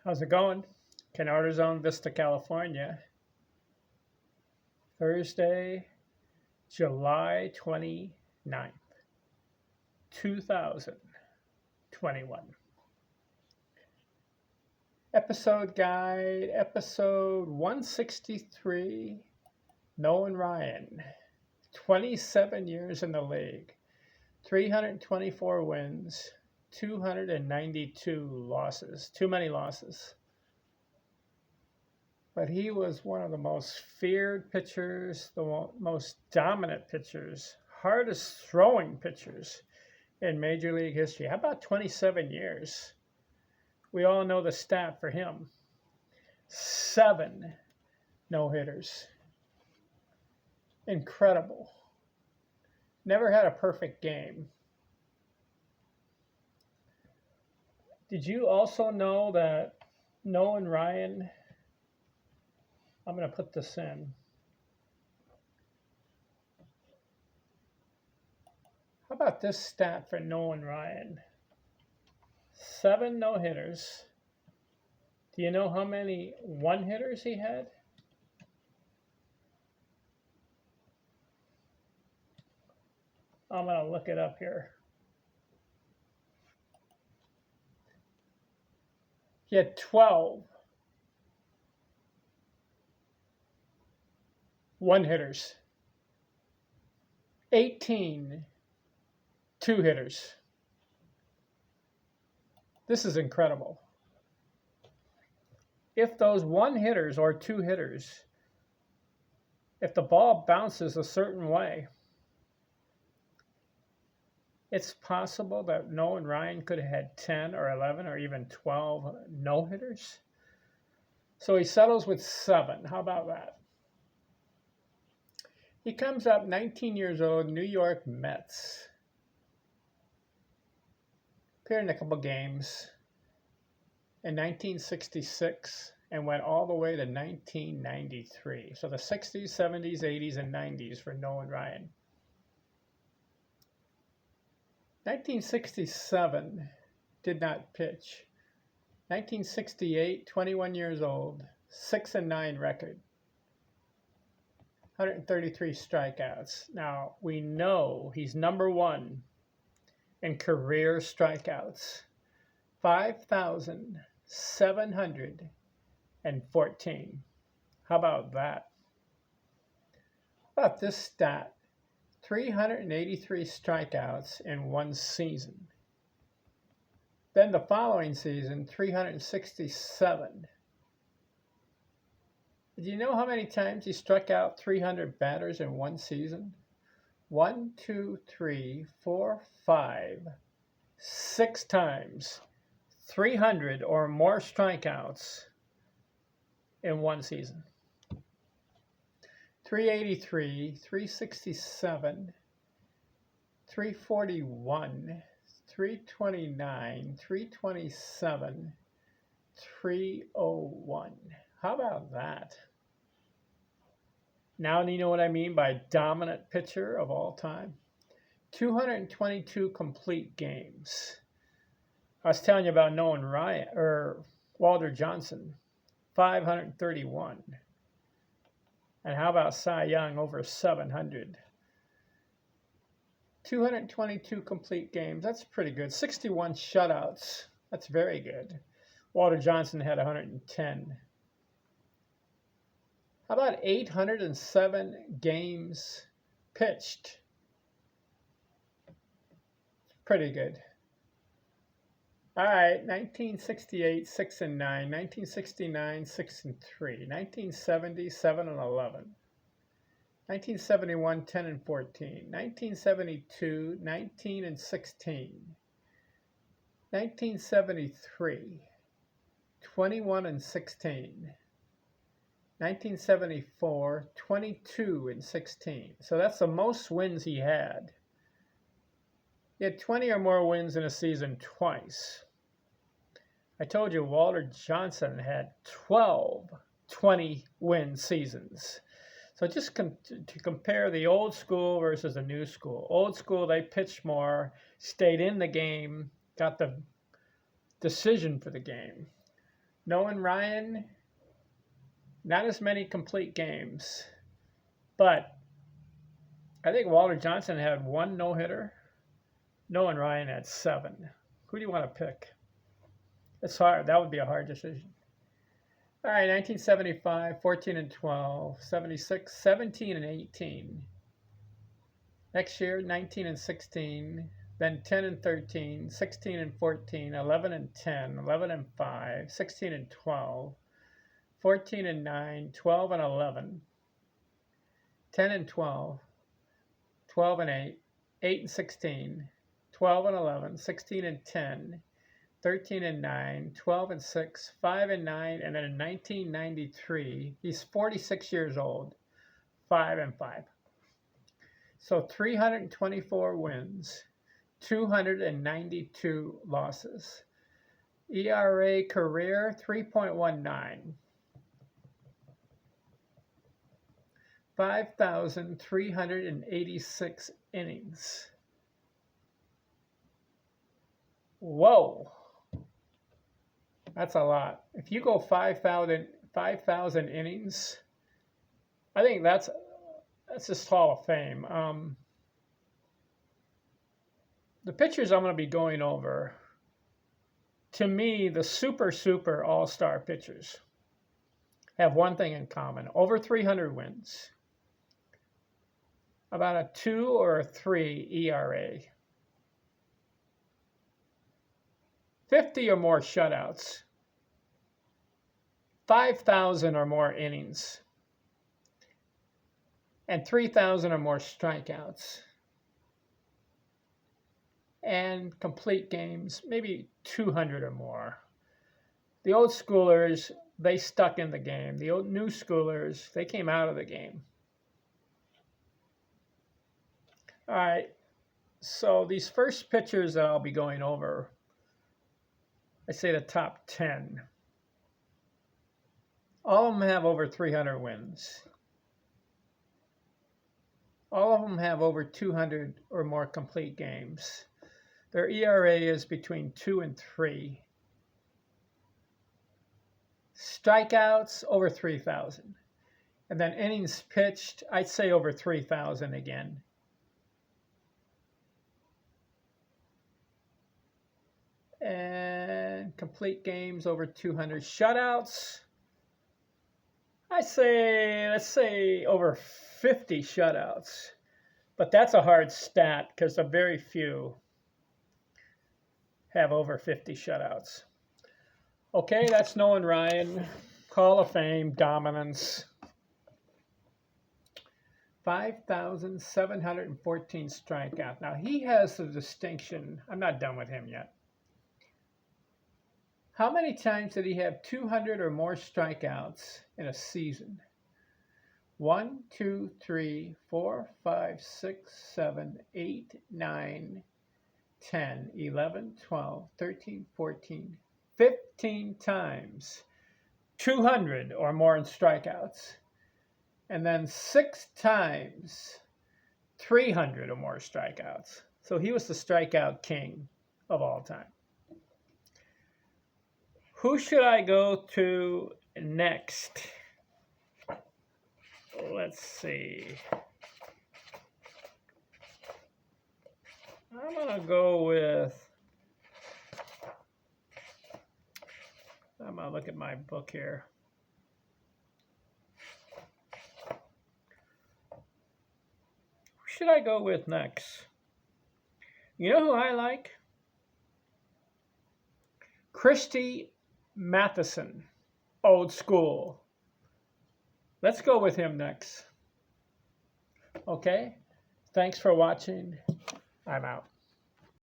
How's it going? Canarda Zone, Vista, California. Thursday, July 29th, 2021. Episode guide, episode 163. Nolan Ryan, 27 years in the league, 324 wins, 292 losses. Too many losses. But he was one of the most feared pitchers, the most dominant pitchers, hardest throwing pitchers in Major League history. How about 27 years? We all know the stat for him. 7 no-hitters. Incredible. Never had a perfect game. Did you also know that Nolan Ryan, I'm going to put this in. How about this stat for Nolan Ryan? 7 no-hitters. Do you know how many one-hitters he had? I'm going to look it up here. He had 12 one-hitters, 18 two-hitters. This is incredible. If those one-hitters or two-hitters, if the ball bounces a certain way, it's possible that Nolan Ryan could have had 10 or 11 or even 12 no-hitters. So he settles with 7. How about that? He comes up 19 years old, New York Mets. Appeared in a couple games in 1966 and went all the way to 1993. So the 60s, 70s, 80s, and 90s for Nolan Ryan. 1967, did not pitch. 1968, 21 years old, 6-9 record. 133 strikeouts. Now, we know he's number 1 in career strikeouts. 5,714. How about that? How about this stat? 383 strikeouts in one season. Then the following season, 367. Do you know how many times he struck out 300 batters in one season? 1, 2, 3, 4, 5, 6 times 300 or more strikeouts in one season. 383, 367, 341, 329, 327, 301. How about that? Now do you know what I mean by dominant pitcher of all time? 222 complete games. I was telling you about Nolan Ryan or Walter Johnson, 531. And how about Cy Young, over 700? 222 complete games. That's pretty good. 61 shutouts. That's very good. Walter Johnson had 110. How about 807 games pitched? Pretty good. All right, 1968, 6-9, 1969, 6-3, 1970, 7-11, 1971, 10-14, 1972, 19-16, 1973, 21-16, 1974, 22-16. So that's the most wins he had. He had 20 or more wins in a season twice. I told you Walter Johnson had 12 20-win seasons. So just to compare the old school versus the new school. Old school, they pitched more, stayed in the game, got the decision for the game. Nolan Ryan, not as many complete games, but I think Walter Johnson had 1 no-hitter. Nolan Ryan had 7. Who do you want to pick? It's hard. That would be a hard decision. All right, 1975, 14 and 12, 76, 17 and 18. Next year, 19 and 16, then 10 and 13, 16 and 14, 11 and 10, 11 and 5, 16 and 12, 14 and 9, 12 and 11, 10 and 12, 12 and 8, 8 and 16, 12 and 11, 16 and 10, 13 and 9, 12 and 6, 5 and 9, and then in 1993, he's 46 years old, 5 and 5. So 324 wins, 292 losses. ERA career 3.19. 5,386 innings. Whoa. That's a lot. If you go 5,000 innings, I think that's just Hall of Fame. The pitchers I'm going to be going over, to me, the super all-star pitchers have one thing in common: over 300 wins, about a 2 or a 3 ERA, 50 or more shutouts, 5,000 or more innings, and 3,000 or more strikeouts, and complete games, maybe 200 or more. The old schoolers, they stuck in the game. The old new schoolers, they came out of the game. All right, so these first pitchers that I'll be going over, I say the top 10. All of them have over 300 wins. All of them have over 200 or more complete games. Their ERA is between 2 and 3. Strikeouts, over 3,000. And then innings pitched, I'd say over 3,000 again. And complete games, over 200. Shutouts, let's say over 50 shutouts. But that's a hard stat because a very few have over 50 shutouts. Okay, that's Nolan Ryan, Hall of Fame, dominance. 5,714 strikeouts. Now, he has the distinction. I'm not done with him yet. How many times did he have 200 or more strikeouts in a season? 1, 2, 3, 4, 5, 6, 7, 8, 9, 10, 11, 12, 13, 14, 15 times 200 or more in strikeouts. And then 6 times 300 or more strikeouts. So he was the strikeout king of all time. Who should I go to next? Let's see. I'm going to go with, I'm going to look at my book here. Who should I go with next? You know who I like? Christy Matheson, old school. Let's go with him next. Okay, thanks for watching. I'm out.